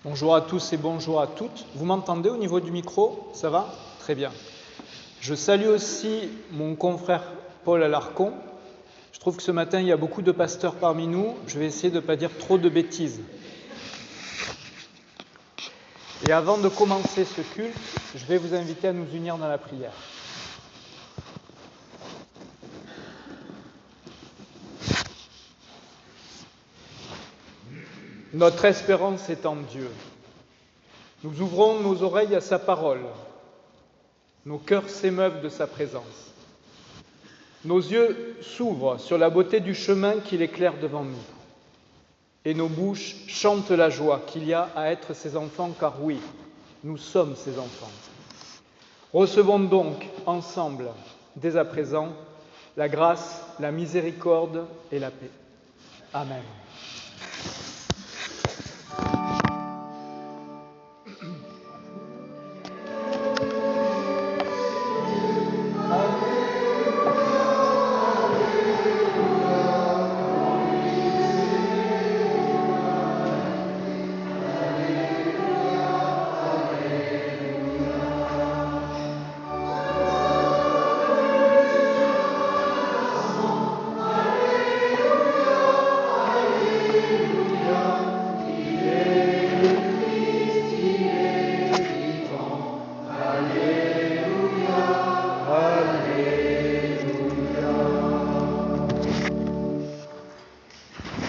Bonjour à tous et bonjour à toutes. Vous m'entendez au niveau du micro? Ça va? Très bien. Je salue aussi mon confrère Paul Alarcon. Je trouve que ce matin, il y a beaucoup de pasteurs parmi nous. Je vais essayer de ne pas dire trop de bêtises. Et avant de commencer ce culte, je vais vous inviter à nous unir dans la prière. Notre espérance est en Dieu. Nous ouvrons nos oreilles à sa parole. Nos cœurs s'émeuvent de sa présence. Nos yeux s'ouvrent sur la beauté du chemin qu'il éclaire devant nous. Et nos bouches chantent la joie qu'il y a à être ses enfants, car oui, nous sommes ses enfants. Recevons donc ensemble, dès à présent, la grâce, la miséricorde et la paix. Amen.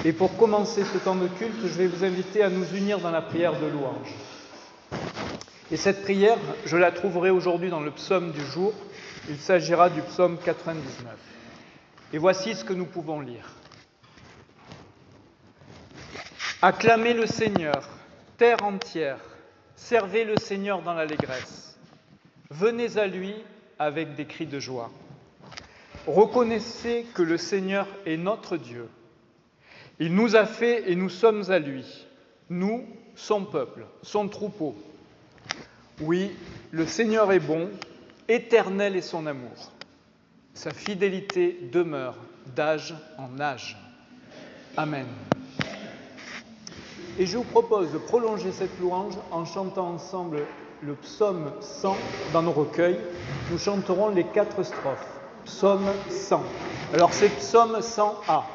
Et pour commencer ce temps de culte, je vais vous inviter à nous unir dans la prière de louange. Et cette prière, je la trouverai aujourd'hui dans le psaume du jour. Il s'agira du psaume 99. Et voici ce que nous pouvons lire. Acclamez le Seigneur, terre entière, servez le Seigneur dans l'allégresse. Venez à lui avec des cris de joie. Reconnaissez que le Seigneur est notre Dieu. Il nous a fait et nous sommes à lui, nous, son peuple, son troupeau. Oui, le Seigneur est bon, éternel est son amour. Sa fidélité demeure d'âge en âge. Amen. Et je vous propose de prolonger cette louange en chantant ensemble le psaume 100 dans nos recueils. Nous chanterons les 4 strophes. Psaume 100. Alors c'est psaume 100A.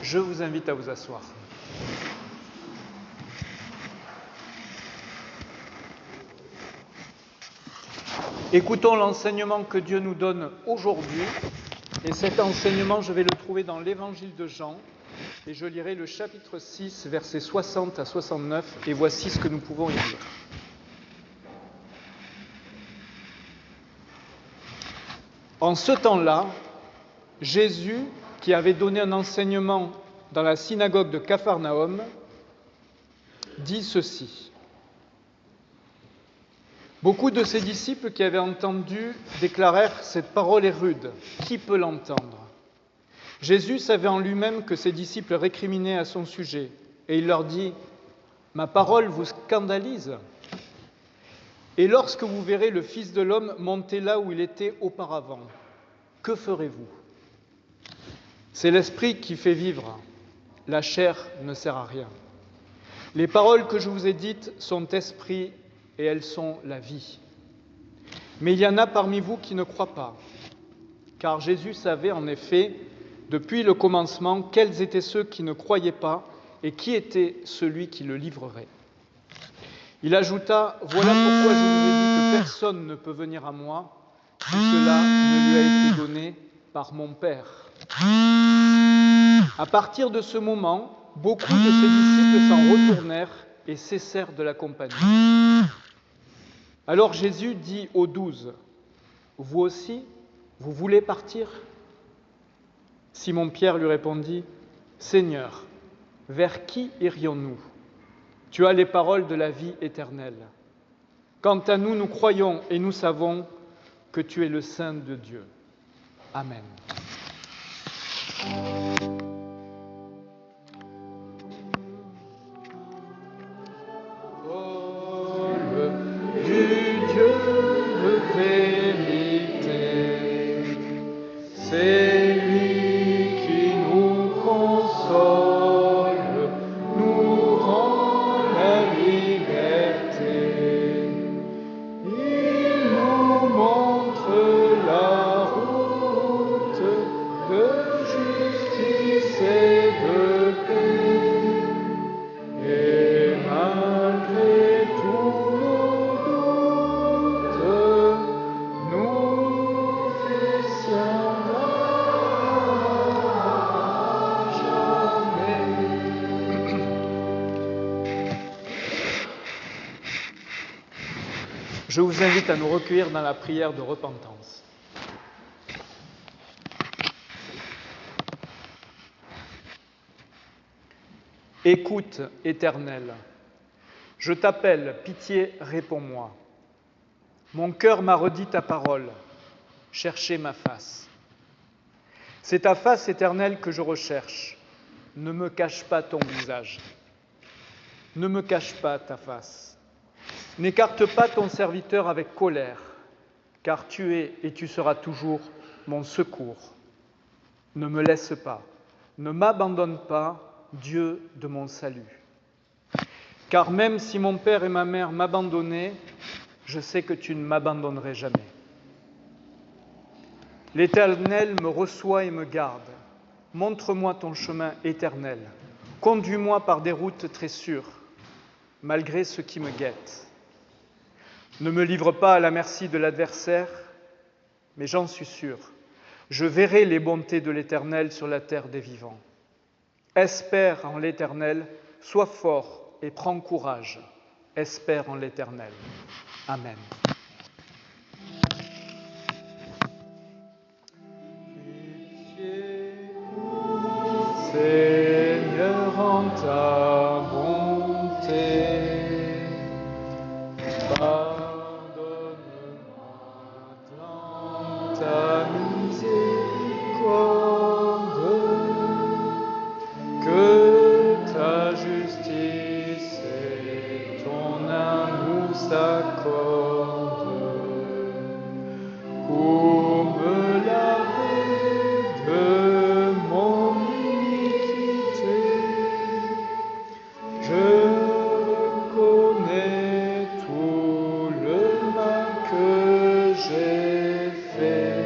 Je vous invite à vous asseoir. Écoutons l'enseignement que Dieu nous donne aujourd'hui. Et cet enseignement, je vais le trouver dans l'Évangile de Jean. Et je lirai le chapitre 6, versets 60 à 69. Et voici ce que nous pouvons y lire. En ce temps-là, Jésus, qui avait donné un enseignement dans la synagogue de Capharnaüm, dit ceci. Beaucoup de ses disciples qui avaient entendu déclarèrent « Cette parole est rude, qui peut l'entendre ?» Jésus savait en lui-même que ses disciples récriminaient à son sujet, et il leur dit « Ma parole vous scandalise ? Et lorsque vous verrez le Fils de l'homme monter là où il était auparavant, que ferez-vous ? C'est l'esprit qui fait vivre, la chair ne sert à rien. Les paroles que je vous ai dites sont esprit et elles sont la vie. Mais il y en a parmi vous qui ne croient pas, car Jésus savait en effet, depuis le commencement, quels étaient ceux qui ne croyaient pas et qui était celui qui le livrerait. Il ajouta « Voilà pourquoi je vous ai dit que personne ne peut venir à moi, si cela ne lui a été donné par mon Père. » À partir de ce moment, beaucoup de ses disciples s'en retournèrent et cessèrent de l'accompagner. Alors Jésus dit aux 12, « Vous aussi, vous voulez partir ?» Simon-Pierre lui répondit, « Seigneur, vers qui irions-nous ? Tu as les paroles de la vie éternelle. Quant à nous, nous croyons et nous savons que tu es le Saint de Dieu. Amen. » Je vous invite à nous recueillir dans la prière de repentance. Écoute, Éternel, je t'appelle, pitié, réponds-moi. Mon cœur m'a redit ta parole, cherchez ma face. C'est ta face, Éternelle, que je recherche. Ne me cache pas ton visage. Ne me cache pas ta face. N'écarte pas ton serviteur avec colère, car tu es et tu seras toujours mon secours. Ne me laisse pas, ne m'abandonne pas, Dieu de mon salut. Car même si mon père et ma mère m'abandonnaient, je sais que tu ne m'abandonnerais jamais. L'Éternel me reçoit et me garde. Montre-moi ton chemin éternel. Conduis-moi par des routes très sûres, malgré ce qui me guette. Ne me livre pas à la merci de l'adversaire, mais j'en suis sûr, je verrai les bontés de l'Éternel sur la terre des vivants. Espère en l'Éternel, sois fort et prends courage. Espère en l'Éternel. Amen. Seigneur, en ta bonté, ta miséricorde, que ta justice et ton amour s'accordent pour me laver de mon iniquité. Je reconnais tout le mal que j'ai fait.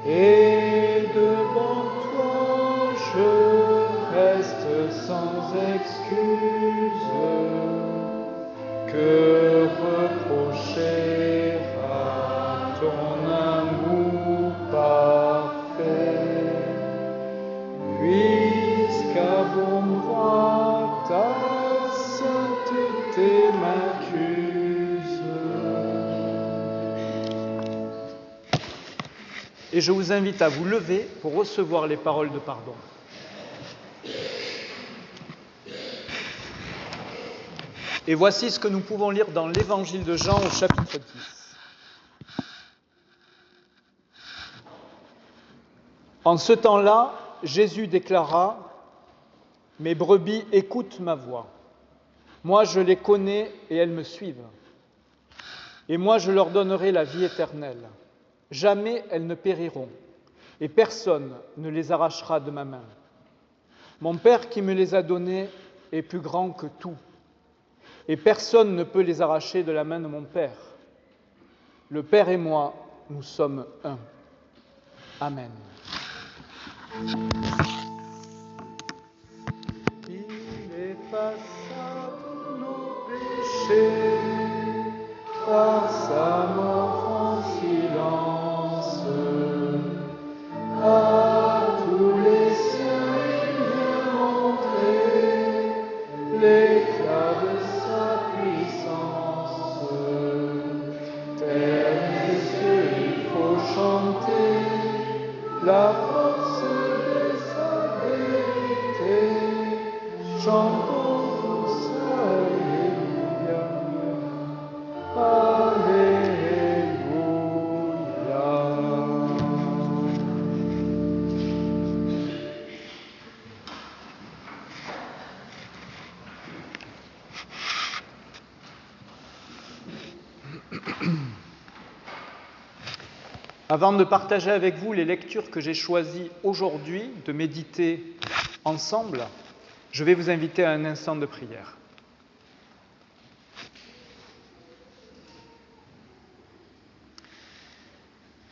Et devant toi, je reste sans excuse. Que reprocher à ton et je vous invite à vous lever pour recevoir les paroles de pardon. Et voici ce que nous pouvons lire dans l'Évangile de Jean au chapitre 10. En ce temps-là, Jésus déclara « Mes brebis écoutent ma voix. Moi, je les connais et elles me suivent. Et moi, je leur donnerai la vie éternelle. Jamais elles ne périront, et personne ne les arrachera de ma main. Mon Père qui me les a donnés est plus grand que tout, et personne ne peut les arracher de la main de mon Père. Le Père et moi, nous sommes un. Amen. Il effaça tous nos péchés par sa mort en silence. À tous les siens il vient montrer l'éclat de sa puissance. Terre et cieux, il faut chanter la force de sa vérité. Chantons tous Alléluia, Alléluia. Avant de partager avec vous les lectures que j'ai choisi aujourd'hui de méditer ensemble, je vais vous inviter à un instant de prière.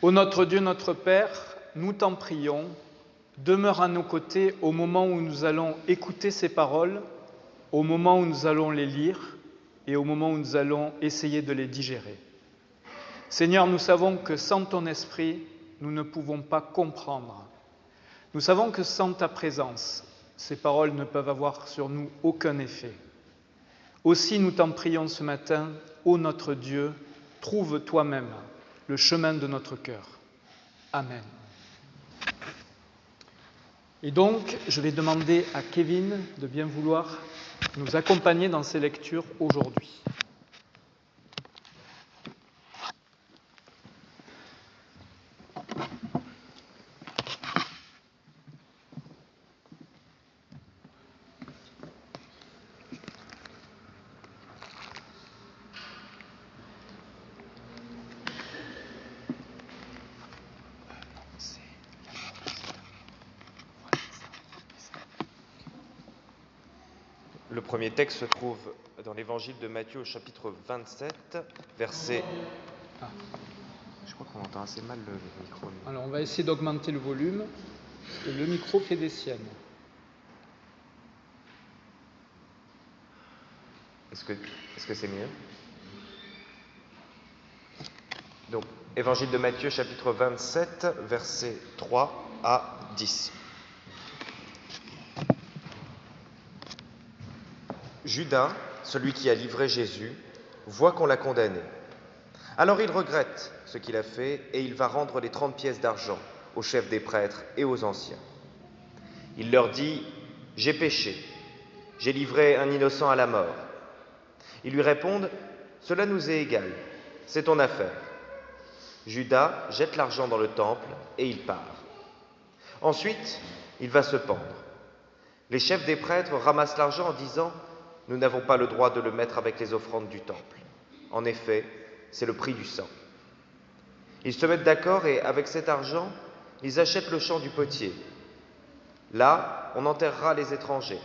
Ô notre Dieu, notre Père, nous t'en prions, demeure à nos côtés au moment où nous allons écouter ces paroles, au moment où nous allons les lire et au moment où nous allons essayer de les digérer. Seigneur, nous savons que sans ton esprit, nous ne pouvons pas comprendre. Nous savons que sans ta présence, ces paroles ne peuvent avoir sur nous aucun effet. Aussi, nous t'en prions ce matin, ô notre Dieu, trouve toi-même le chemin de notre cœur. Amen. Et donc, je vais demander à Kevin de bien vouloir nous accompagner dans ces lectures aujourd'hui. Le premier texte se trouve dans l'évangile de Matthieu au chapitre 27, verset... Je crois qu'on entend assez mal le micro. Alors on va essayer d'augmenter le volume, parce que le micro fait des siennes. Est-ce que c'est mieux? Donc, évangile de Matthieu chapitre 27, versets 3 à 10. Judas, celui qui a livré Jésus, voit qu'on l'a condamné. Alors il regrette ce qu'il a fait et il va rendre les 30 pièces d'argent aux chefs des prêtres et aux anciens. Il leur dit « J'ai péché, j'ai livré un innocent à la mort. » Ils lui répondent « Cela nous est égal, c'est ton affaire. » Judas jette l'argent dans le temple et il part. Ensuite, il va se pendre. Les chefs des prêtres ramassent l'argent en disant « Nous n'avons pas le droit de le mettre avec les offrandes du temple. En effet, c'est le prix du sang. » Ils se mettent d'accord et, avec cet argent, ils achètent le champ du potier. Là, on enterrera les étrangers.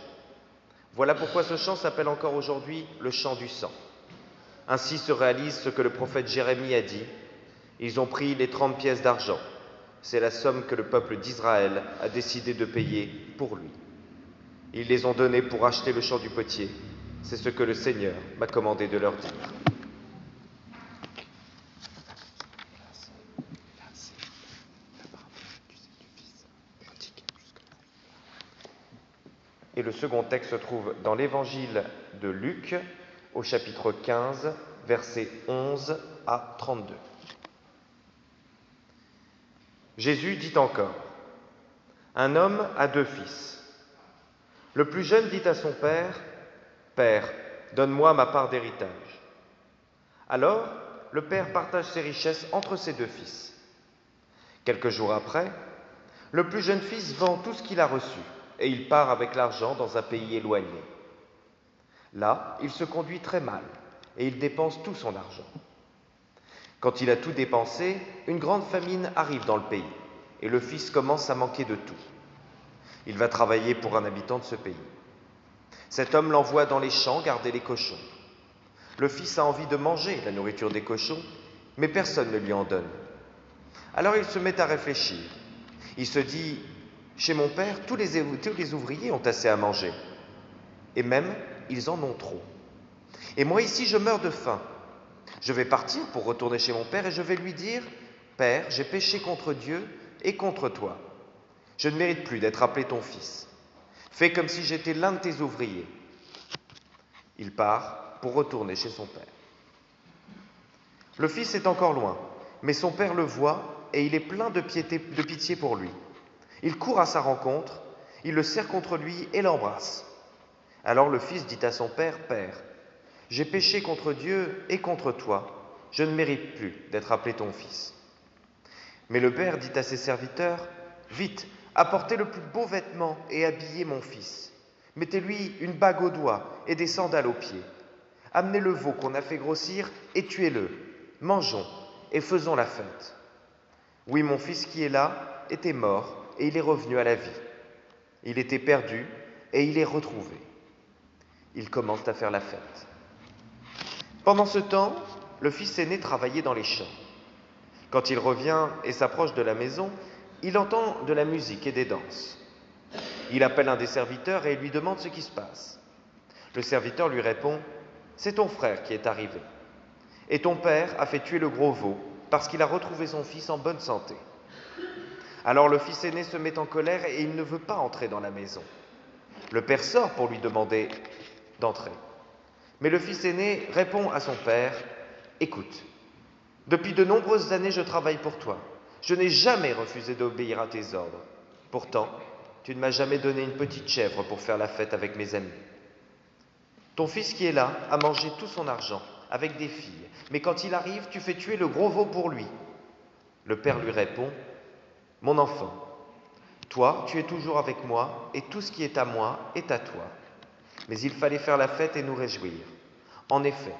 Voilà pourquoi ce champ s'appelle encore aujourd'hui le champ du sang. Ainsi se réalise ce que le prophète Jérémie a dit. Ils ont pris les 30 pièces d'argent. C'est la somme que le peuple d'Israël a décidé de payer pour lui. Ils les ont donnés pour acheter le champ du potier. C'est ce que le Seigneur m'a commandé de leur dire. Et le second texte se trouve dans l'évangile de Luc, au chapitre 15, versets 11 à 32. Jésus dit encore, « Un homme a 2 fils. Le plus jeune dit à son père, « Père, donne-moi ma part d'héritage. » Alors, le père partage ses richesses entre ses 2 fils. Quelques jours après, le plus jeune fils vend tout ce qu'il a reçu et il part avec l'argent dans un pays éloigné. Là, il se conduit très mal et il dépense tout son argent. Quand il a tout dépensé, une grande famine arrive dans le pays et le fils commence à manquer de tout. Il va travailler pour un habitant de ce pays. Cet homme l'envoie dans les champs garder les cochons. Le fils a envie de manger la nourriture des cochons, mais personne ne lui en donne. Alors il se met à réfléchir. Il se dit, « Chez mon père, tous les ouvriers ont assez à manger. Et même, ils en ont trop. Et moi ici, je meurs de faim. Je vais partir pour retourner chez mon père et je vais lui dire, « Père, j'ai péché contre Dieu et contre toi. Je ne mérite plus d'être appelé ton fils. Fais comme si j'étais l'un de tes ouvriers. » Il part pour retourner chez son père. Le fils est encore loin, mais son père le voit et il est plein de pitié pour lui. Il court à sa rencontre, il le serre contre lui et l'embrasse. Alors le fils dit à son père, « Père, j'ai péché contre Dieu et contre toi, je ne mérite plus d'être appelé ton fils. » Mais le père dit à ses serviteurs, « Vite, apportez le plus beau vêtement et habillez mon fils. Mettez-lui une bague au doigt et des sandales aux pieds. Amenez le veau qu'on a fait grossir et tuez-le. Mangeons et faisons la fête. Oui, mon fils qui est là était mort et il est revenu à la vie. Il était perdu et il est retrouvé. » Ils commencent à faire la fête. Pendant ce temps, le fils aîné travaillait dans les champs. Quand il revient et s'approche de la maison, il entend de la musique et des danses. Il appelle un des serviteurs et lui demande ce qui se passe. Le serviteur lui répond, « C'est ton frère qui est arrivé. Et ton père a fait tuer le gros veau parce qu'il a retrouvé son fils en bonne santé. » Alors le fils aîné se met en colère et il ne veut pas entrer dans la maison. Le père sort pour lui demander d'entrer. Mais le fils aîné répond à son père, « Écoute, depuis de nombreuses années je travaille pour toi. Je n'ai jamais refusé d'obéir à tes ordres. Pourtant, tu ne m'as jamais donné une petite chèvre pour faire la fête avec mes amis. Ton fils qui est là a mangé tout son argent avec des filles, mais quand il arrive, tu fais tuer le gros veau pour lui. » Le père lui répond, « Mon enfant, toi, tu es toujours avec moi et tout ce qui est à moi est à toi. Mais il fallait faire la fête et nous réjouir. En effet,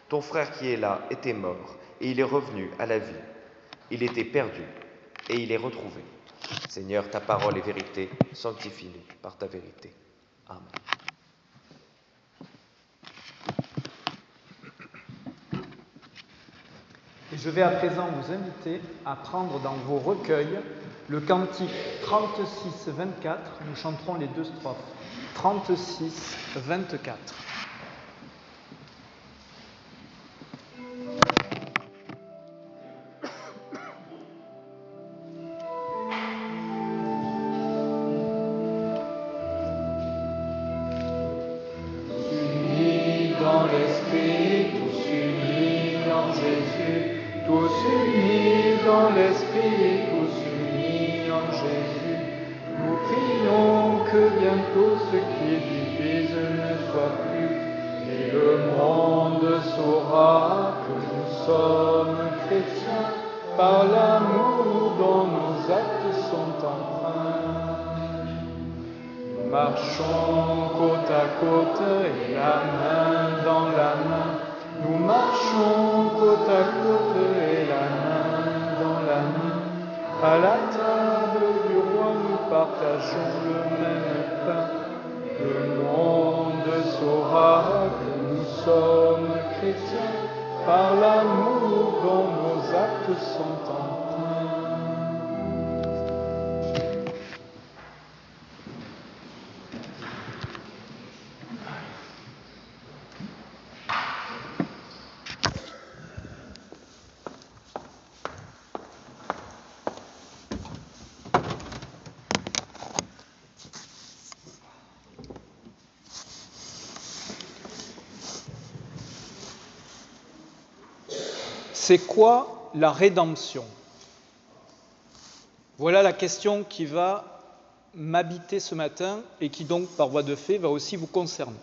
ton frère qui est là était mort et il est revenu à la vie. Il était perdu et il est retrouvé. Seigneur, ta parole est vérité, sanctifie-nous par ta vérité. Amen. » Et je vais à présent vous inviter à prendre dans vos recueils le cantique 36-24. Nous chanterons les 2 strophes. 36-24. Par l'amour dont nos actes sont empreints, nous marchons côte à côte et la main dans la main. Nous marchons côte à côte et la main dans la main. À la table du roi, nous partageons le même pain. Le monde saura que nous sommes chrétiens. Par l'amour dont nos actes sont empreints. C'est quoi la rédemption? Voilà la question qui va m'habiter ce matin et qui donc, par voie de fait, va aussi vous concerner.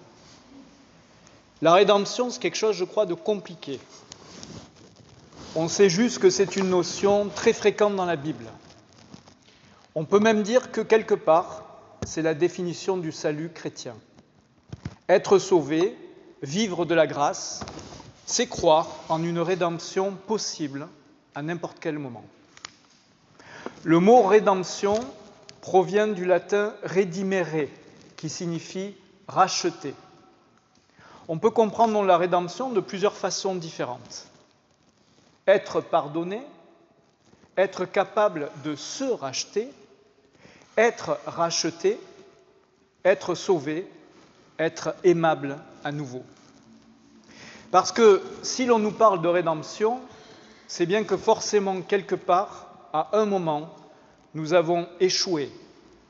La rédemption, c'est quelque chose, je crois, de compliqué. On sait juste que c'est une notion très fréquente dans la Bible. On peut même dire que quelque part, c'est la définition du salut chrétien. Être sauvé, vivre de la grâce, c'est croire en une rédemption possible à n'importe quel moment. Le mot rédemption provient du latin redimere, qui signifie racheter. On peut comprendre la rédemption de plusieurs façons différentes. Être pardonné, être capable de se racheter, être racheté, être sauvé, être aimable à nouveau. Parce que si l'on nous parle de rédemption, c'est bien que forcément, quelque part, à un moment, nous avons échoué,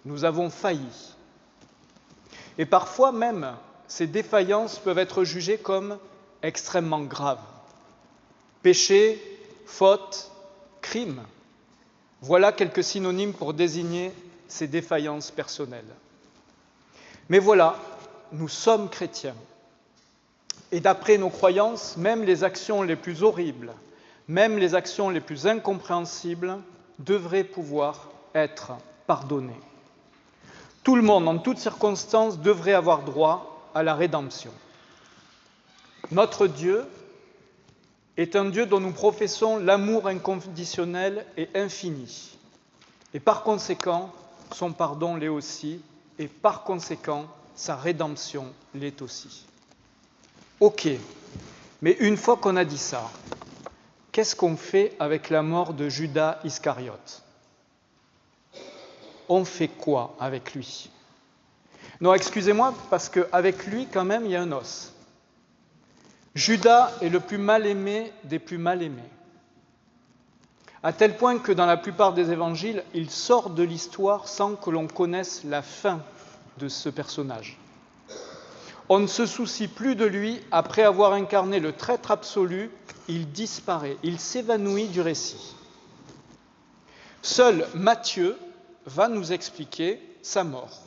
nous avons failli. Et parfois même, ces défaillances peuvent être jugées comme extrêmement graves. Péché, faute, crime. Voilà quelques synonymes pour désigner ces défaillances personnelles. Mais voilà, nous sommes chrétiens. Et d'après nos croyances, même les actions les plus horribles, même les actions les plus incompréhensibles devraient pouvoir être pardonnées. Tout le monde, en toutes circonstances, devrait avoir droit à la rédemption. Notre Dieu est un Dieu dont nous professons l'amour inconditionnel et infini. Et par conséquent, son pardon l'est aussi, et par conséquent, sa rédemption l'est aussi. Ok, mais une fois qu'on a dit ça, qu'est-ce qu'on fait avec la mort de Judas Iscariote ? On fait quoi avec lui ? Non, excusez-moi, parce qu'avec lui, quand même, il y a un os. Judas est le plus mal aimé des plus mal aimés. À tel point que dans la plupart des évangiles, il sort de l'histoire sans que l'on connaisse la fin de ce personnage. On ne se soucie plus de lui après avoir incarné le traître absolu, il disparaît, il s'évanouit du récit. Seul Matthieu va nous expliquer sa mort.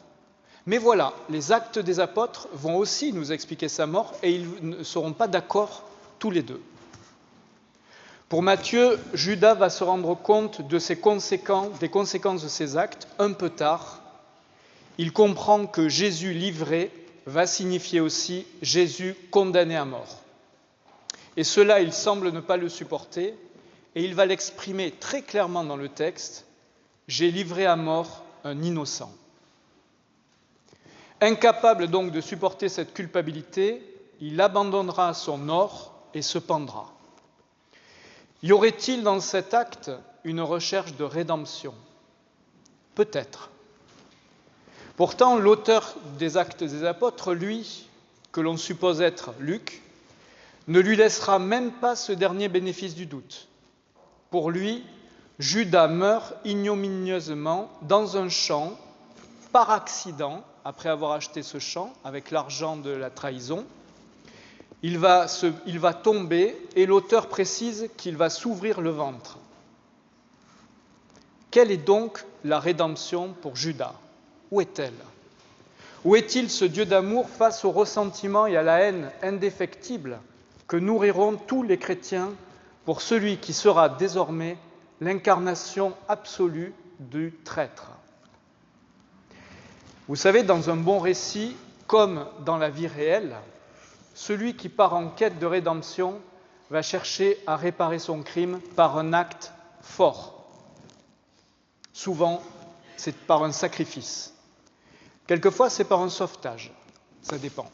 Mais voilà, les actes des apôtres vont aussi nous expliquer sa mort et ils ne seront pas d'accord tous les deux. Pour Matthieu, Judas va se rendre compte des conséquences de ses actes un peu tard. Il comprend que Jésus livré va signifier aussi Jésus condamné à mort. Et cela, il semble ne pas le supporter, et il va l'exprimer très clairement dans le texte, « J'ai livré à mort un innocent ». Incapable donc de supporter cette culpabilité, il abandonnera son or et se pendra. Y aurait-il dans cet acte une recherche de rédemption ? Peut-être. Pourtant, l'auteur des Actes des Apôtres, lui, que l'on suppose être Luc, ne lui laissera même pas ce dernier bénéfice du doute. Pour lui, Judas meurt ignominieusement dans un champ, par accident, après avoir acheté ce champ avec l'argent de la trahison. Il va tomber et l'auteur précise qu'il va s'ouvrir le ventre. Quelle est donc la rédemption pour Judas ? Où est-elle ? Où est-il ce Dieu d'amour face au ressentiment et à la haine indéfectible que nourriront tous les chrétiens pour celui qui sera désormais l'incarnation absolue du traître ? Vous savez, dans un bon récit, comme dans la vie réelle, celui qui part en quête de rédemption va chercher à réparer son crime par un acte fort. Souvent, c'est par un sacrifice. Quelquefois, c'est par un sauvetage. Ça dépend.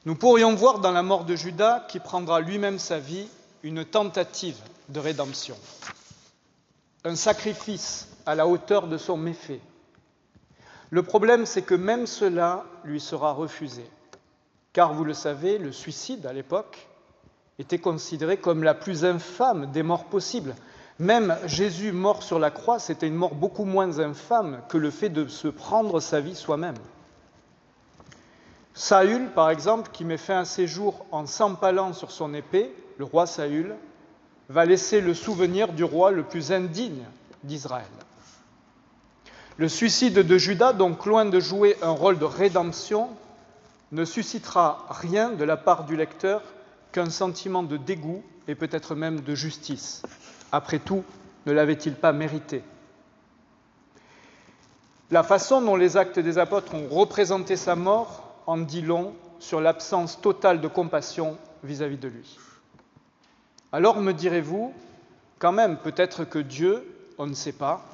Nous pourrions voir dans la mort de Judas, qui prendra lui-même sa vie, une tentative de rédemption. Un sacrifice à la hauteur de son méfait. Le problème, c'est que même cela lui sera refusé. Car, vous le savez, le suicide, à l'époque, était considéré comme la plus infâme des morts possibles. Même Jésus mort sur la croix, c'était une mort beaucoup moins infâme que le fait de se prendre sa vie soi-même. Saül, par exemple, qui met fin à ses jours en s'empalant sur son épée, le roi Saül, va laisser le souvenir du roi le plus indigne d'Israël. Le suicide de Judas, donc loin de jouer un rôle de rédemption, ne suscitera rien de la part du lecteur qu'un sentiment de dégoût et peut-être même de justice. Après tout, ne l'avait-il pas mérité ? La façon dont les Actes des Apôtres ont représenté sa mort en dit long sur l'absence totale de compassion vis-à-vis de lui. Alors me direz-vous, quand même, peut-être que Dieu, on ne sait pas,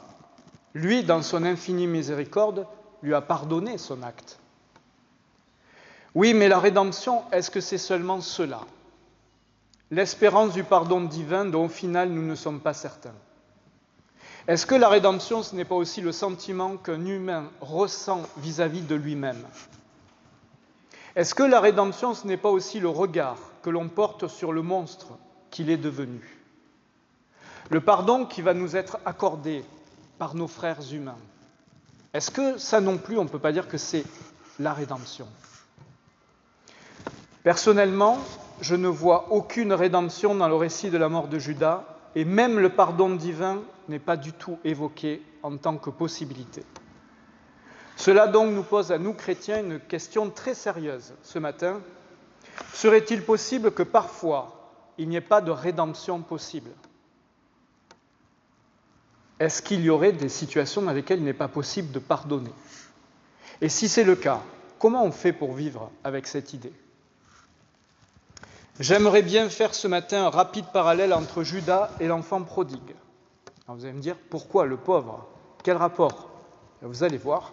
lui, dans son infinie miséricorde, lui a pardonné son acte. Oui, mais la rédemption, est-ce que c'est seulement cela ? L'espérance du pardon divin dont au final nous ne sommes pas certains. Est-ce que la rédemption, ce n'est pas aussi le sentiment qu'un humain ressent vis-à-vis de lui-même ? Est-ce que la rédemption, ce n'est pas aussi le regard que l'on porte sur le monstre qu'il est devenu ? Le pardon qui va nous être accordé par nos frères humains. Est-ce que ça non plus, on ne peut pas dire que c'est la rédemption ? Personnellement, je ne vois aucune rédemption dans le récit de la mort de Judas, et même le pardon divin n'est pas du tout évoqué en tant que possibilité. Cela donc nous pose à nous chrétiens une question très sérieuse ce matin. Serait-il possible que parfois il n'y ait pas de rédemption possible ? Est-ce qu'il y aurait des situations dans lesquelles il n'est pas possible de pardonner ? Et si c'est le cas, comment on fait pour vivre avec cette idée ? J'aimerais bien faire ce matin un rapide parallèle entre Judas et l'enfant prodigue. Alors vous allez me dire, pourquoi le pauvre ? Quel rapport ? Vous allez voir.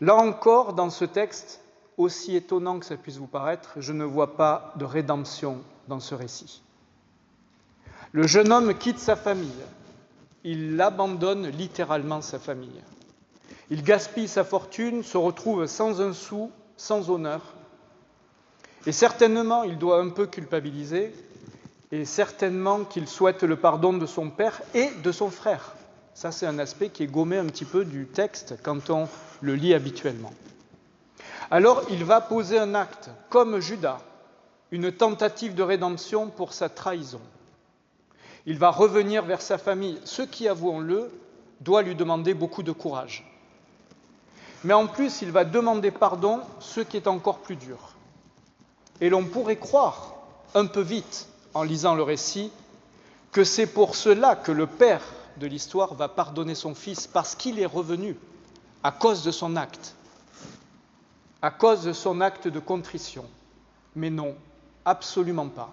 Là encore, dans ce texte, aussi étonnant que ça puisse vous paraître, je ne vois pas de rédemption dans ce récit. Le jeune homme quitte sa famille. Il abandonne littéralement sa famille. Il gaspille sa fortune, se retrouve sans un sou, sans honneur. Et certainement, il doit un peu culpabiliser, et certainement qu'il souhaite le pardon de son père et de son frère. Ça, c'est un aspect qui est gommé un petit peu du texte quand on le lit habituellement. Alors, il va poser un acte, comme Judas, une tentative de rédemption pour sa trahison. Il va revenir vers sa famille, ce qui, avouons-le, doit lui demander beaucoup de courage. Mais en plus, il va demander pardon, ce qui est encore plus dur. Et l'on pourrait croire, un peu vite, en lisant le récit, que c'est pour cela que le père de l'histoire va pardonner son fils, parce qu'il est revenu à cause de son acte, de contrition. Mais non, absolument pas.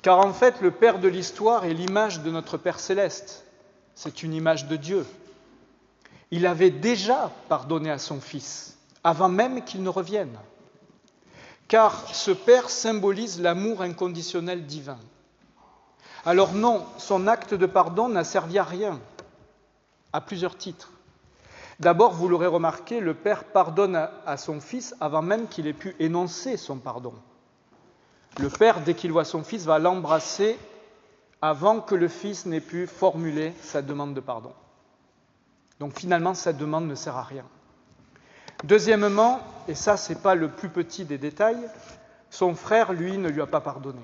Car en fait, le Père de l'histoire est l'image de notre Père céleste. C'est une image de Dieu. Il avait déjà pardonné à son Fils, avant même qu'il ne revienne. Car ce Père symbolise l'amour inconditionnel divin. Alors non, son acte de pardon n'a servi à rien, à plusieurs titres. D'abord, vous l'aurez remarqué, le Père pardonne à son Fils avant même qu'il ait pu énoncer son pardon. Le Père, dès qu'il voit son Fils, va l'embrasser avant que le Fils n'ait pu formuler sa demande de pardon. Donc finalement, sa demande ne sert à rien. Deuxièmement, et ça, ce n'est pas le plus petit des détails, son frère, lui, ne lui a pas pardonné.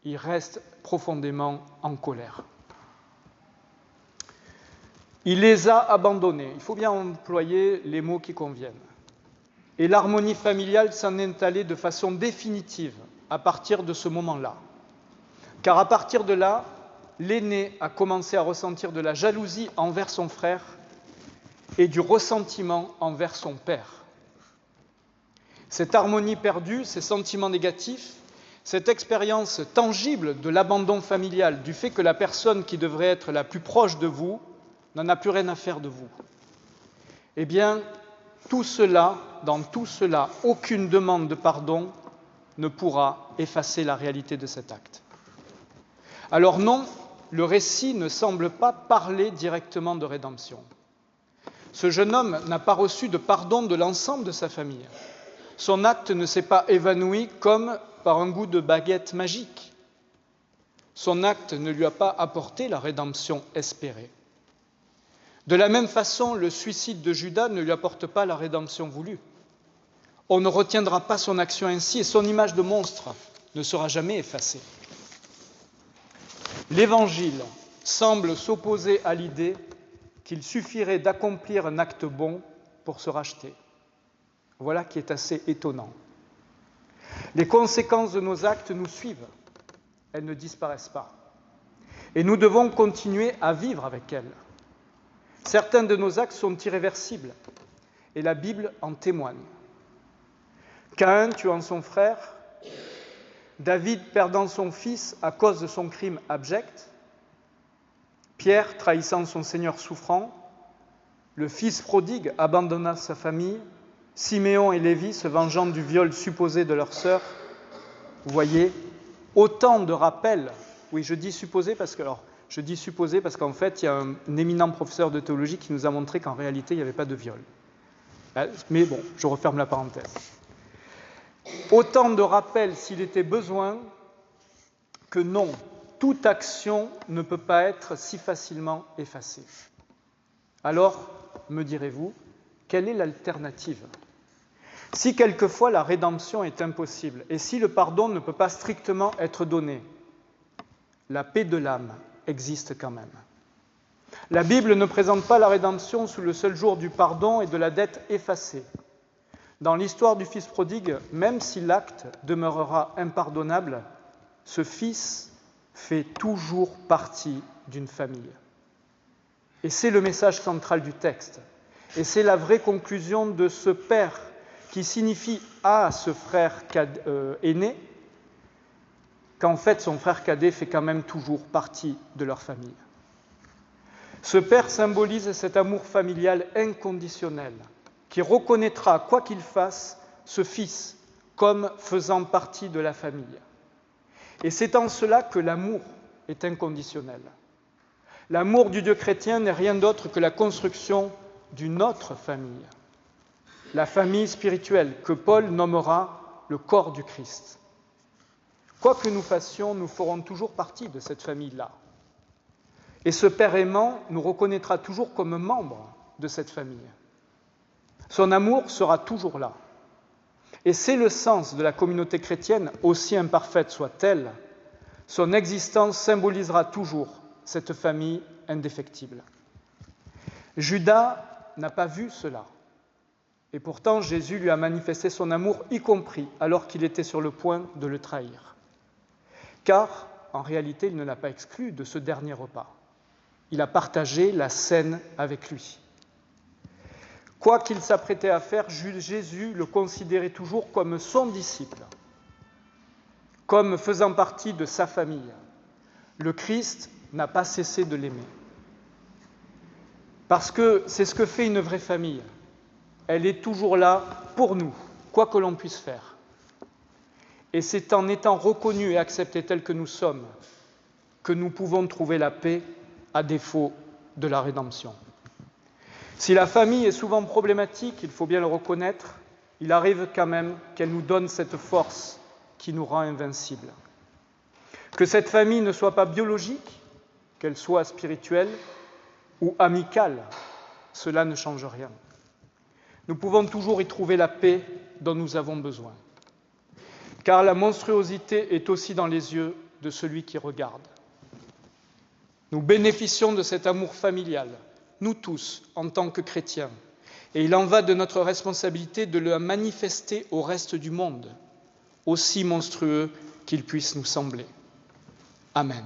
Il reste profondément en colère. Il les a abandonnés. Il faut bien employer les mots qui conviennent. Et l'harmonie familiale s'en est allée de façon définitive à partir de ce moment-là. Car à partir de là, l'aîné a commencé à ressentir de la jalousie envers son frère et du ressentiment envers son père. Cette harmonie perdue, ces sentiments négatifs, cette expérience tangible de l'abandon familial, du fait que la personne qui devrait être la plus proche de vous n'en a plus rien à faire de vous. Eh bien, tout cela, dans tout cela, aucune demande de pardon ne pourra effacer la réalité de cet acte. Alors non, le récit ne semble pas parler directement de rédemption. Ce jeune homme n'a pas reçu de pardon de l'ensemble de sa famille. Son acte ne s'est pas évanoui comme par un goût de baguette magique. Son acte ne lui a pas apporté la rédemption espérée. De la même façon, le suicide de Judas ne lui apporte pas la rédemption voulue. On ne retiendra pas son action ainsi et son image de monstre ne sera jamais effacée. L'Évangile semble s'opposer à l'idée qu'il suffirait d'accomplir un acte bon pour se racheter. Voilà qui est assez étonnant. Les conséquences de nos actes nous suivent, elles ne disparaissent pas. Et nous devons continuer à vivre avec elles. Certains de nos actes sont irréversibles, et la Bible en témoigne. Caïn tuant son frère, David perdant son fils à cause de son crime abject, Pierre trahissant son Seigneur souffrant, le fils prodigue abandonnant sa famille, Siméon et Lévi se vengeant du viol supposé de leur sœur. Vous voyez, autant de rappels. Oui, je dis supposé parce qu'en fait, il y a un éminent professeur de théologie qui nous a montré qu'en réalité, il n'y avait pas de viol. Mais bon, je referme la parenthèse. Autant de rappels s'il était besoin que non, toute action ne peut pas être si facilement effacée. Alors, me direz-vous, quelle est l'alternative ? Si quelquefois la rédemption est impossible et si le pardon ne peut pas strictement être donné, la paix de l'âme existe quand même. La Bible ne présente pas la rédemption sous le seul jour du pardon et de la dette effacée. Dans l'histoire du fils prodigue, même si l'acte demeurera impardonnable, ce fils fait toujours partie d'une famille. Et c'est le message central du texte. Et c'est la vraie conclusion de ce père qui signifie à ce frère aîné qu'en fait son frère cadet fait quand même toujours partie de leur famille. Ce père symbolise cet amour familial inconditionnel qui reconnaîtra, quoi qu'il fasse, ce fils comme faisant partie de la famille. Et c'est en cela que l'amour est inconditionnel. L'amour du Dieu chrétien n'est rien d'autre que la construction d'une autre famille, la famille spirituelle que Paul nommera le corps du Christ. Quoi que nous fassions, nous ferons toujours partie de cette famille-là. Et ce Père aimant nous reconnaîtra toujours comme membres de cette famille. Son amour sera toujours là. Et c'est le sens de la communauté chrétienne, aussi imparfaite soit-elle, son existence symbolisera toujours cette famille indéfectible. Judas n'a pas vu cela. Et pourtant, Jésus lui a manifesté son amour, y compris alors qu'il était sur le point de le trahir. Car, en réalité, il ne l'a pas exclu de ce dernier repas. Il a partagé la scène avec lui. Quoi qu'il s'apprêtait à faire, Jésus le considérait toujours comme son disciple, comme faisant partie de sa famille. Le Christ n'a pas cessé de l'aimer. Parce que c'est ce que fait une vraie famille. Elle est toujours là pour nous, quoi que l'on puisse faire. Et c'est en étant reconnus et acceptés tels que nous sommes que nous pouvons trouver la paix à défaut de la rédemption. Si la famille est souvent problématique, il faut bien le reconnaître, il arrive quand même qu'elle nous donne cette force qui nous rend invincibles. Que cette famille ne soit pas biologique, qu'elle soit spirituelle ou amicale, cela ne change rien. Nous pouvons toujours y trouver la paix dont nous avons besoin. Car la monstruosité est aussi dans les yeux de celui qui regarde. Nous bénéficions de cet amour familial, nous tous, en tant que chrétiens, et il en va de notre responsabilité de le manifester au reste du monde, aussi monstrueux qu'il puisse nous sembler. Amen.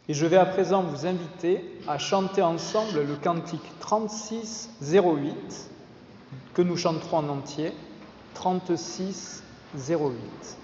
Et je vais à présent vous inviter à chanter ensemble le cantique 3608 que nous chanterons en entier, 3608.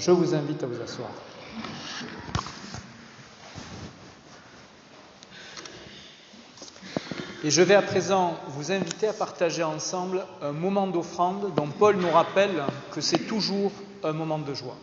Je vous invite à vous asseoir. Et je vais à présent vous inviter à partager ensemble un moment d'offrande dont Paul nous rappelle que c'est toujours un moment de joie.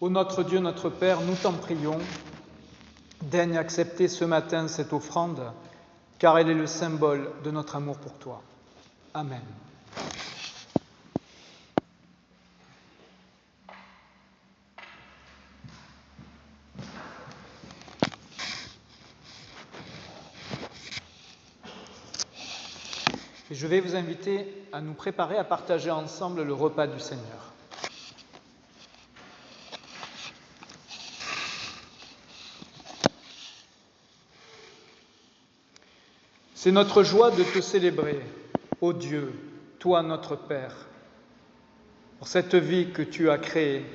Ô notre Dieu, notre Père, nous t'en prions, daigne accepter ce matin cette offrande, car elle est le symbole de notre amour pour toi. Amen. Et je vais vous inviter à nous préparer à partager ensemble le repas du Seigneur. C'est notre joie de te célébrer, ô Dieu, toi notre Père, pour cette vie que tu as créée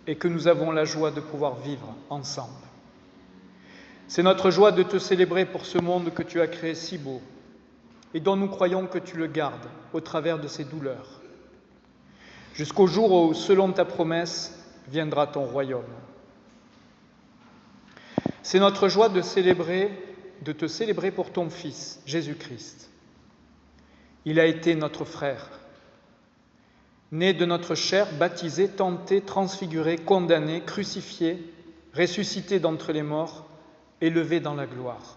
et que nous avons la joie de pouvoir vivre ensemble. C'est notre joie de te célébrer pour ce monde que tu as créé si beau et dont nous croyons que tu le gardes au travers de ses douleurs, jusqu'au jour où, selon ta promesse, viendra ton royaume. C'est notre joie de te célébrer pour ton Fils, Jésus-Christ. Il a été notre frère, né de notre chair, baptisé, tenté, transfiguré, condamné, crucifié, ressuscité d'entre les morts, élevé dans la gloire.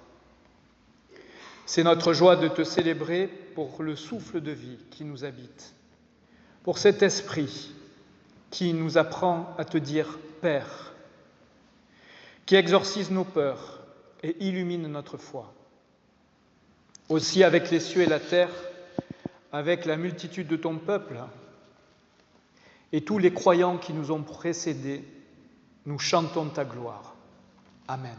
C'est notre joie de te célébrer pour le souffle de vie qui nous habite, pour cet esprit qui nous apprend à te dire « Père », qui exorcise nos peurs et illumine notre foi. Aussi avec les cieux et la terre, avec la multitude de ton peuple et tous les croyants qui nous ont précédés, nous chantons ta gloire. Amen.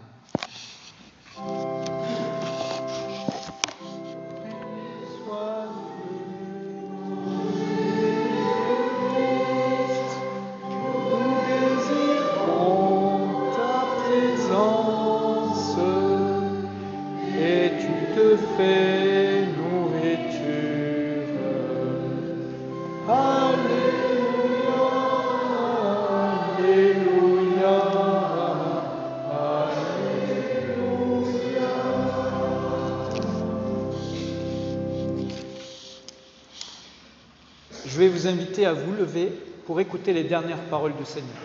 Fais nourriture. Alléluia, Alléluia, Alléluia. Je vais vous inviter à vous lever pour écouter les dernières paroles du Seigneur.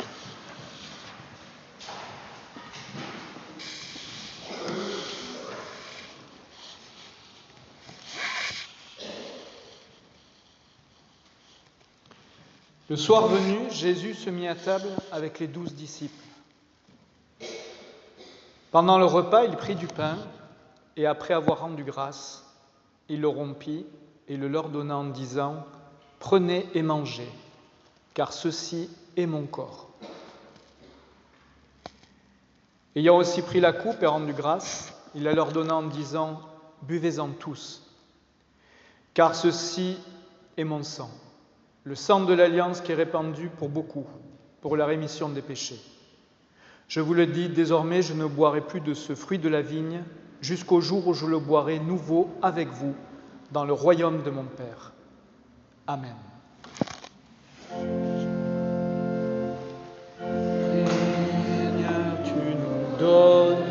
Le soir venu, Jésus se mit à table avec les 12 disciples. Pendant le repas, il prit du pain et après avoir rendu grâce, il le rompit et le leur donna en disant « Prenez et mangez, car ceci est mon corps. » Ayant aussi pris la coupe et rendu grâce, il la leur donna en disant « Buvez-en tous, car ceci est mon sang. » Le sang de l'Alliance qui est répandu pour beaucoup, pour la rémission des péchés. Je vous le dis, désormais, je ne boirai plus de ce fruit de la vigne jusqu'au jour où je le boirai nouveau avec vous dans le royaume de mon Père. Amen. Seigneur, tu nous donnes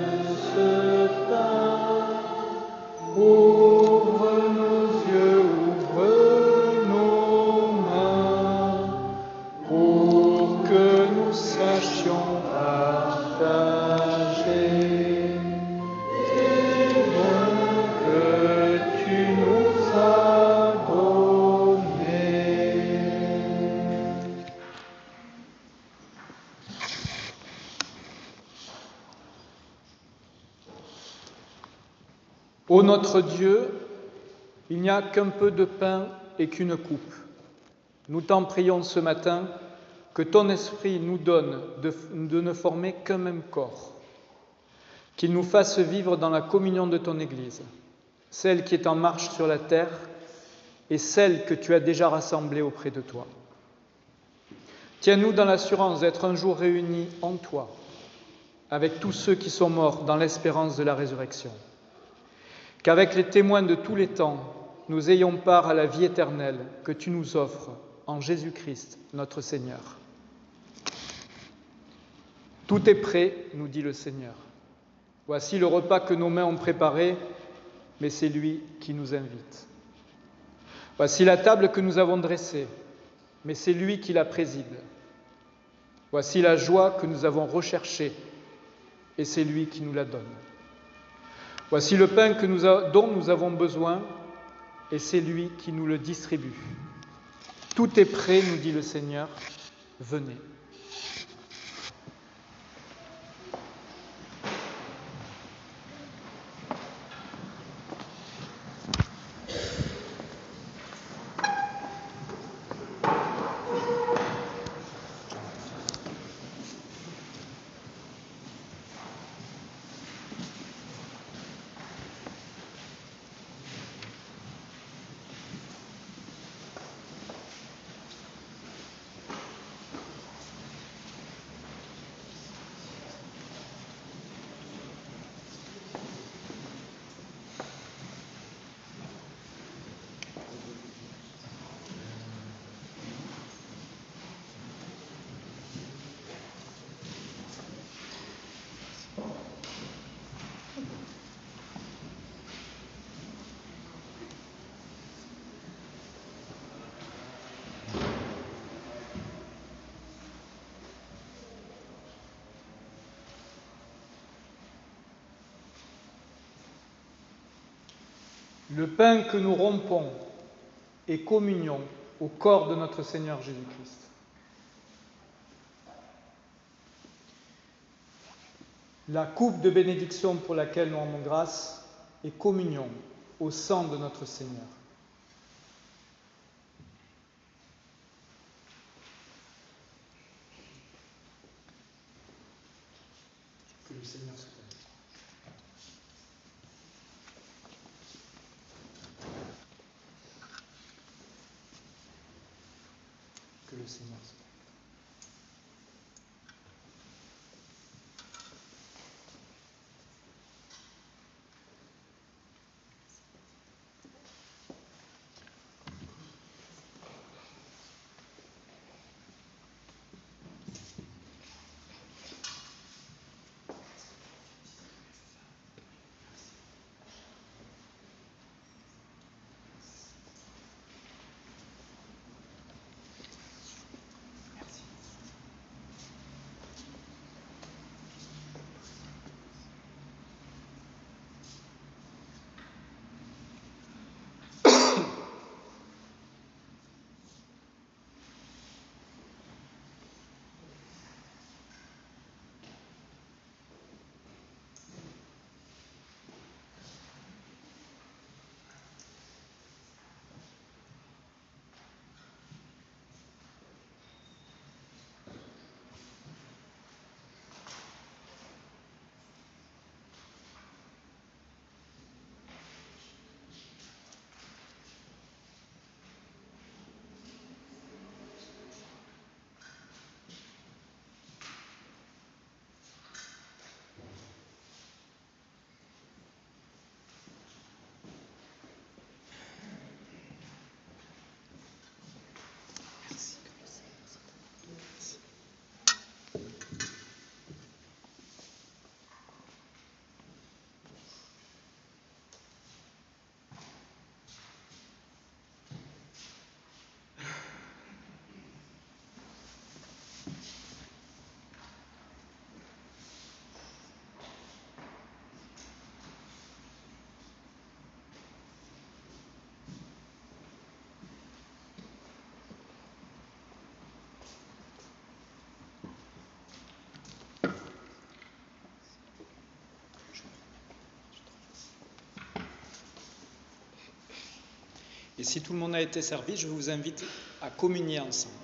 ce pain. Ouvre nos yeux, ouvre nos mains, pour que nous sachions partager tes dons que tu nous as donnés. Ô notre Dieu, il n'y a qu'un peu de pain et qu'une coupe. Nous t'en prions ce matin que ton esprit nous donne de ne former qu'un même corps, qu'il nous fasse vivre dans la communion de ton Église, celle qui est en marche sur la terre et celle que tu as déjà rassemblée auprès de toi. Tiens-nous dans l'assurance d'être un jour réunis en toi, avec tous ceux qui sont morts dans l'espérance de la résurrection. Qu'avec les témoins de tous les temps, nous ayons part à la vie éternelle que tu nous offres en Jésus-Christ, notre Seigneur. Tout est prêt, nous dit le Seigneur. Voici le repas que nos mains ont préparé, mais c'est lui qui nous invite. Voici la table que nous avons dressée, mais c'est lui qui la préside. Voici la joie que nous avons recherchée, et c'est lui qui nous la donne. Voici le pain dont nous avons besoin, et c'est lui qui nous le distribue. Tout est prêt, nous dit le Seigneur, venez. Le pain que nous rompons est communion au corps de notre Seigneur Jésus-Christ. La coupe de bénédiction pour laquelle nous rendons grâce est communion au sang de notre Seigneur. Que le Seigneur soit avec vous. Que le Seigneur soit avec vous. Et si tout le monde a été servi, je vous invite à communier ensemble.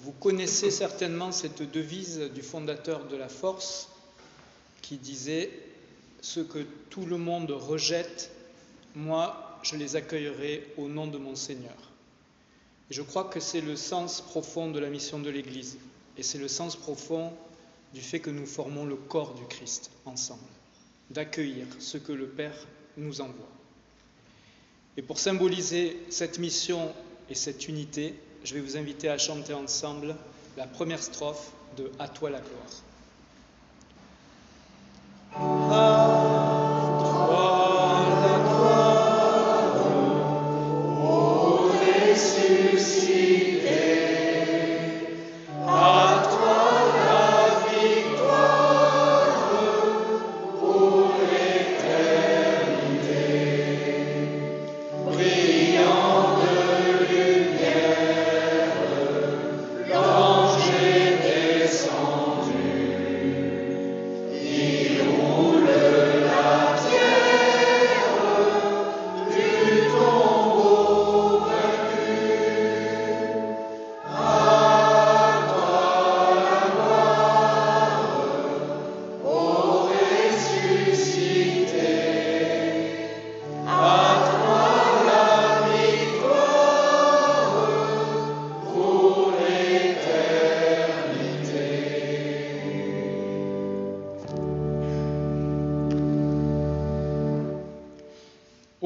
Vous connaissez certainement cette devise du fondateur de la Force qui disait « Ce que tout le monde rejette, moi, je les accueillerai au nom de mon Seigneur ». Et je crois que c'est le sens profond de la mission de l'Église. Et c'est le sens profond du fait que nous formons le corps du Christ ensemble. D'accueillir ce que le Père nous envoie. Et pour symboliser cette mission et cette unité, je vais vous inviter à chanter ensemble la première strophe de « À toi la gloire ».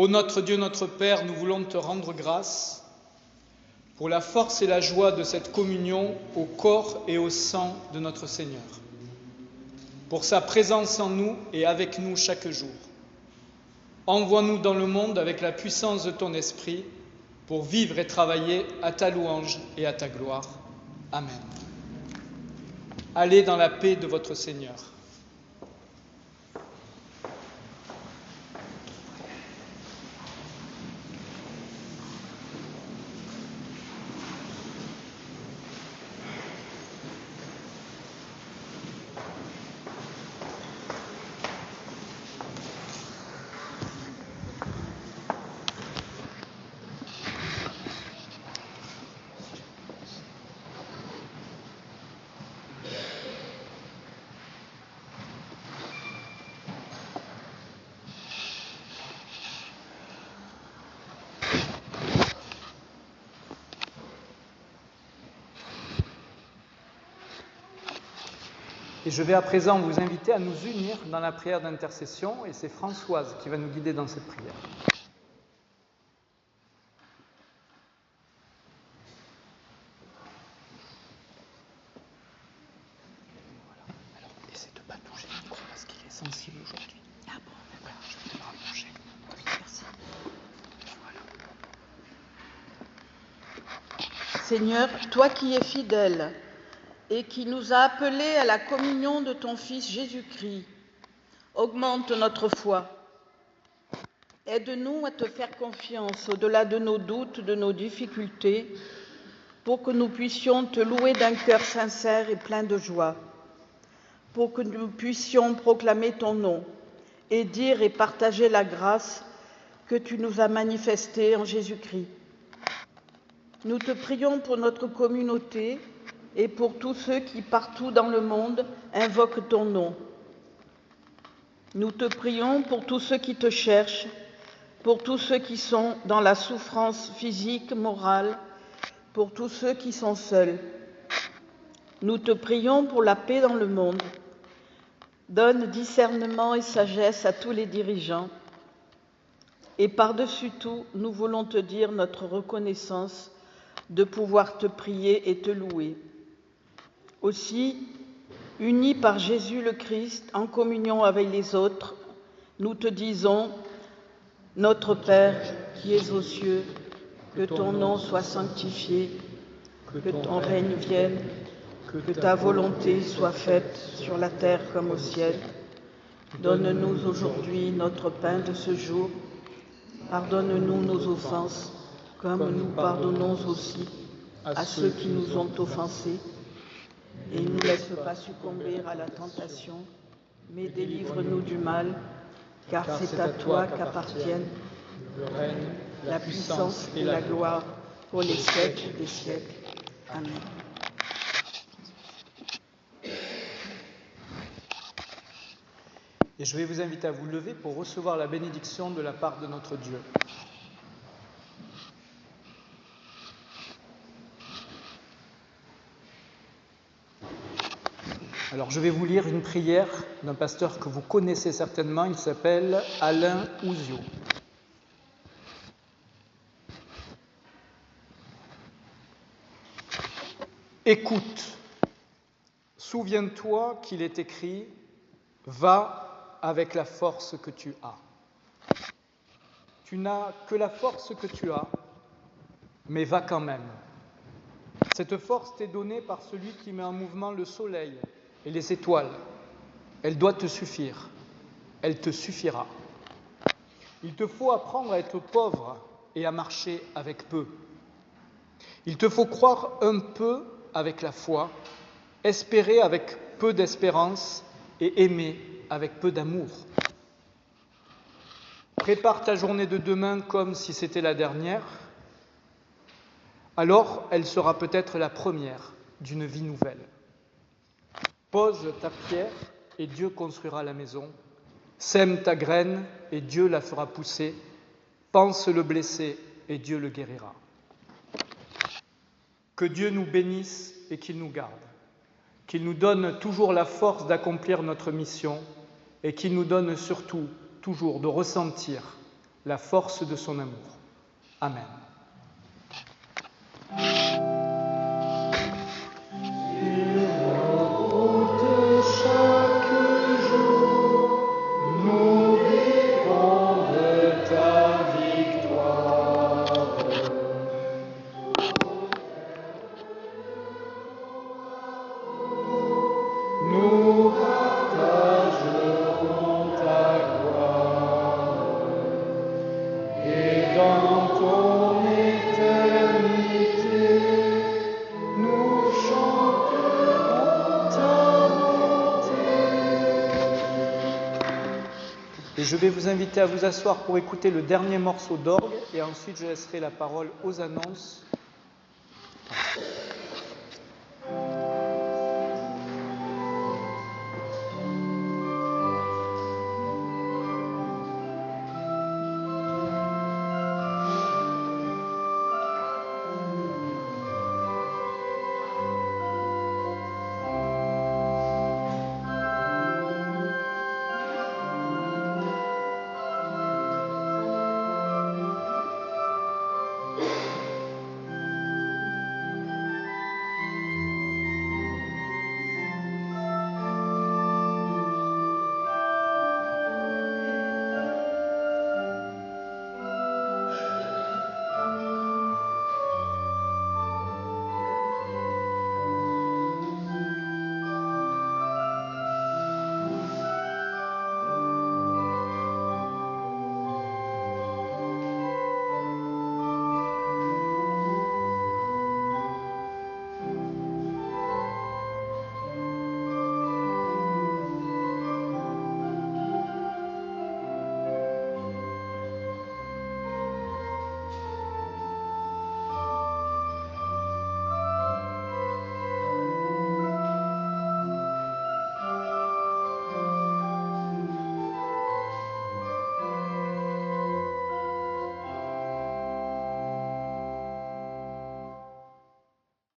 Ô notre Dieu, notre Père, nous voulons te rendre grâce pour la force et la joie de cette communion au corps et au sang de notre Seigneur, pour sa présence en nous et avec nous chaque jour. Envoie-nous dans le monde avec la puissance de ton Esprit pour vivre et travailler à ta louange et à ta gloire. Amen. Allez dans la paix de votre Seigneur. Et je vais à présent vous inviter à nous unir dans la prière d'intercession, et c'est Françoise qui va nous guider dans cette prière. Voilà. Alors, essaie de ne pas toucher le micro parce qu'il est sensible aujourd'hui. Ah bon, d'accord, je vais te le rapprocher. Oui, merci. Voilà. Seigneur, toi qui es fidèle et qui nous a appelés à la communion de ton Fils Jésus-Christ, augmente notre foi. Aide-nous à te faire confiance au-delà de nos doutes, de nos difficultés, pour que nous puissions te louer d'un cœur sincère et plein de joie, pour que nous puissions proclamer ton nom et dire et partager la grâce que tu nous as manifestée en Jésus-Christ. Nous te prions pour notre communauté et pour tous ceux qui, partout dans le monde, invoquent ton nom. Nous te prions pour tous ceux qui te cherchent, pour tous ceux qui sont dans la souffrance physique, morale, pour tous ceux qui sont seuls. Nous te prions pour la paix dans le monde. Donne discernement et sagesse à tous les dirigeants. Et par-dessus tout, nous voulons te dire notre reconnaissance de pouvoir te prier et te louer. Aussi, unis par Jésus le Christ, en communion avec les autres, nous te disons, notre Père qui es aux cieux, que ton nom soit sanctifié, que ton règne vienne, que ta volonté soit faite sur la terre comme au ciel. Donne-nous aujourd'hui notre pain de ce jour. Pardonne-nous nos offenses, comme nous pardonnons aussi à ceux qui nous ont offensés. Et ne nous laisse pas succomber à la tentation, mais délivre-nous du mal, car c'est à toi qu'appartiennent le règne, la puissance et la gloire pour les siècles des siècles. Amen. Et je vais vous inviter à vous lever pour recevoir la bénédiction de la part de notre Dieu. Alors je vais vous lire une prière d'un pasteur que vous connaissez certainement, il s'appelle Alain Ouzio. Écoute, souviens-toi qu'il est écrit « Va avec la force que tu as ». Tu n'as que la force que tu as, mais va quand même. Cette force t'est donnée par celui qui met en mouvement le soleil et les étoiles. Elle doit te suffire. Elle te suffira. Il te faut apprendre à être pauvre et à marcher avec peu. Il te faut croire un peu avec la foi, espérer avec peu d'espérance et aimer avec peu d'amour. Prépare ta journée de demain comme si c'était la dernière. Alors, elle sera peut-être la première d'une vie nouvelle. Pose ta pierre et Dieu construira la maison. Sème ta graine et Dieu la fera pousser. Pense le blessé et Dieu le guérira. Que Dieu nous bénisse et qu'il nous garde. Qu'il nous donne toujours la force d'accomplir notre mission et qu'il nous donne surtout toujours de ressentir la force de son amour. Amen. Et je vais vous inviter à vous asseoir pour écouter le dernier morceau d'orgue et ensuite je laisserai la parole aux annonces